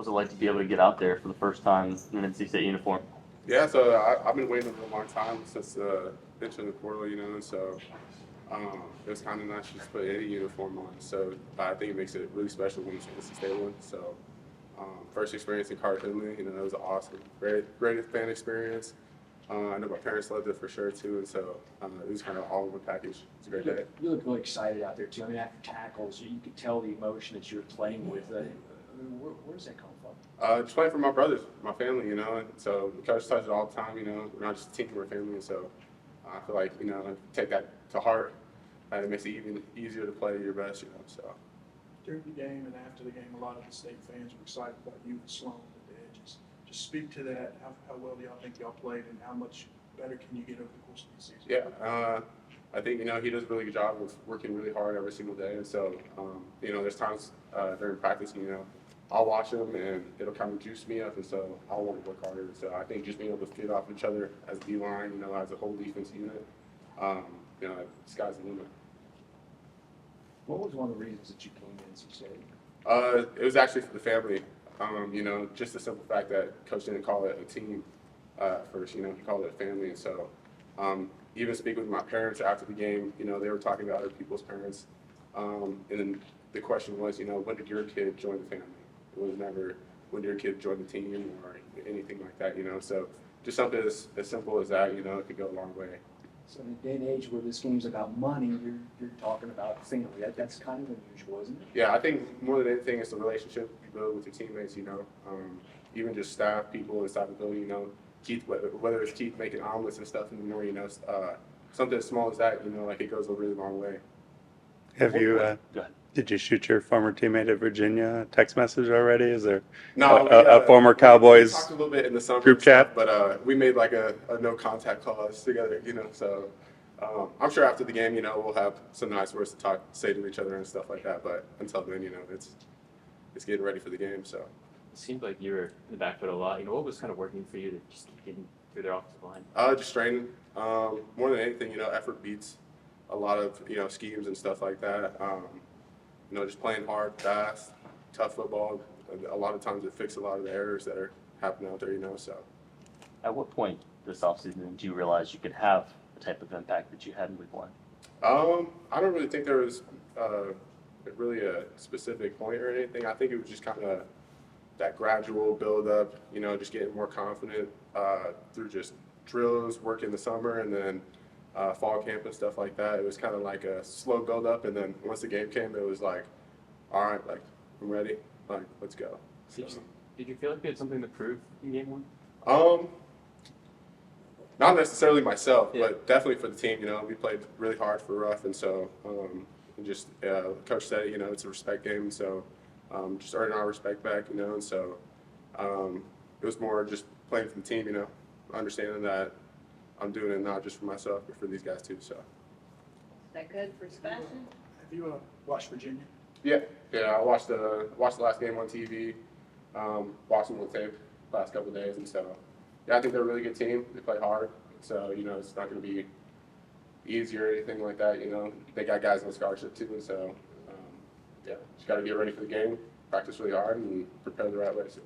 was it like to be able to get out there for the first time in an NC State uniform? Yeah, so I've been waiting a long time since entering the portal, you know, and so it was kind of nice to just put any uniform on. So I think it makes it really special when it's an NC State one. So first experience in Carter Finley, you know, that was awesome. Great fan experience. I know my parents loved it for sure too, and so it was kind of all in one package. It's a great day. You look really excited out there too. I mean, after tackles, you could tell the emotion that you were playing with. I mean, where does that come from? Just playing for my brothers, my family, you know, and so the coach touches it all the time, you know. We're not just a team, we're a family, and so I feel like, you know, take that to heart, and it makes it even easier to play your best, you know. So During the game and after the game, a lot of the state fans were excited about you and Sloan at the edges. Just speak to that. How well do y'all think y'all played, and how much better can you get over the course of the season? yeah, I think, you know, he does a really good job of working really hard every single day, and so you know, there's times during practice, you know, I'll watch him and it'll kind of juice me up, and so I'll want to work harder. So I think just being able to feed off each other as a D-line, you know, as a whole defense unit, you know, sky's the limit. What was one of the reasons that you came to NC State? It was actually for the family. You know, just the simple fact that Coach didn't call it a team at first. You know, he called it a family, and so even speaking with my parents after the game, you know, they were talking to other people's parents, and then the question was, you know, when did your kid join the family? It was never when did your kid join the team or anything like that. You know, so just something as simple as that, you know, it could go a long way. So in a day and age where this game's about money, you're talking about family. That's kind of unusual, isn't it? Yeah, I think more than anything, it's the relationship you build with your teammates. You know, even just staff, people inside the building. You know, Keith, whether it's Keith making omelets and stuff in the morning, you know, something as small as that, you know, like it goes a really long way. Have you? Did you shoot your former teammate at Virginia a text message already? Is there a former Cowboys we talked a little bit in the summer group chat? But we made like a no contact clause together, you know. So I'm sure after the game, you know, we'll have some nice words to say to each other and stuff like that. But until then, you know, it's getting ready for the game. So It seemed like you were in the back foot a lot. You know, what was kind of working for you to just keep getting through their offensive line? just training. More than anything, you know, effort beats a lot of, you know, schemes and stuff like that. You know, just playing hard, fast, tough football. A lot of times it fixes a lot of the errors that are happening out there, you know. So At what point this offseason did you realize you could have the type of impact that you had in week one? I don't really think there was really a specific point or anything. I think it was just kind of that gradual build up, you know, just getting more confident through just drills, work in the summer, and then fall camp and stuff like that. It was kind of like a slow build up, and then once the game came, it was like, all right, like I'm ready, like let's go. So, Did you feel like you had something to prove in game one? not necessarily myself, Yeah. but definitely for the team. You know, we played really hard for Rough, and so just coach said, you know, it's a respect game, and so just earning our respect back, you know, and so it was more just playing for the team, you know, understanding that I'm doing it not just for myself, but for these guys too. So. Is that good for Sebastian? Have you watched Virginia? Yeah. I watched the last game on TV, watched them on tape the last couple of days, and so yeah, I think they're a really good team. They play hard, so you know it's not going to be easy or anything like that. You know, they got guys on scholarship too, and so yeah, just got to get ready for the game, practice really hard, and prepare the right way. So.